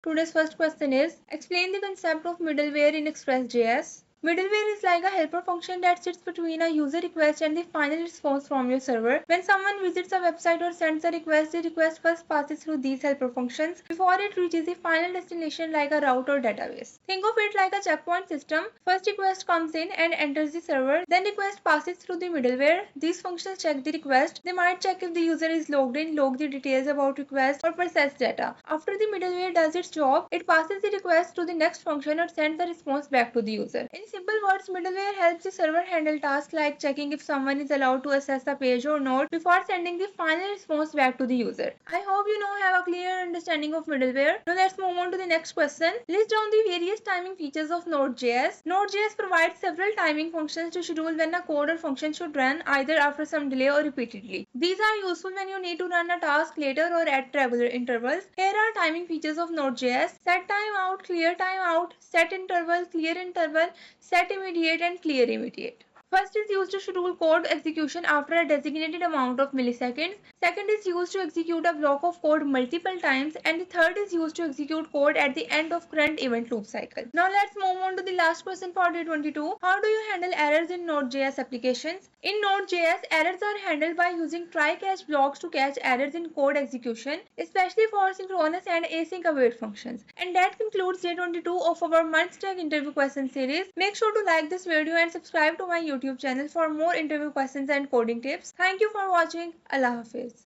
Today's first question is, explain the concept of middleware in Express.js. Middleware is like a helper function that sits between a user request and the final response from your server. When someone visits a website or sends a request, the request first passes through these helper functions before it reaches the final destination like a route or database. Think of it like a checkpoint system. First request comes in and enters the server, then request passes through the middleware. These functions check the request. They might check if the user is logged in, log the details about request, or process data. After the middleware does its job, it passes the request to the next function or sends the response back to the user. In simple words, middleware helps the server handle tasks like checking if someone is allowed to access the page or not before sending the final response back to the user. I hope you now have a clear understanding of middleware. Now let's move on to the next question. List down the various timing features of Node.js. Node.js provides several timing functions to schedule when a code or function should run either after some delay or repeatedly. These are useful when you need to run a task later or at regular intervals. Here are timing features of Node.js: set timeout, clear timeout, set interval, clear interval, set immediate, and clear immediate. First is used to schedule code execution after a designated amount of milliseconds. Second is used to execute a block of code multiple times. And the third is used to execute code at the end of current event loop cycle. Now let's move on to the last question for day 22. How do you handle errors in Node.js applications? In Node.js, errors are handled by using try-catch blocks to catch errors in code execution, especially for synchronous and async await functions. And that concludes day 22 of our Monster interview question series. Make sure to like this video and subscribe to my YouTube channel for more interview questions and coding tips. Thank you for watching. Allah Hafiz.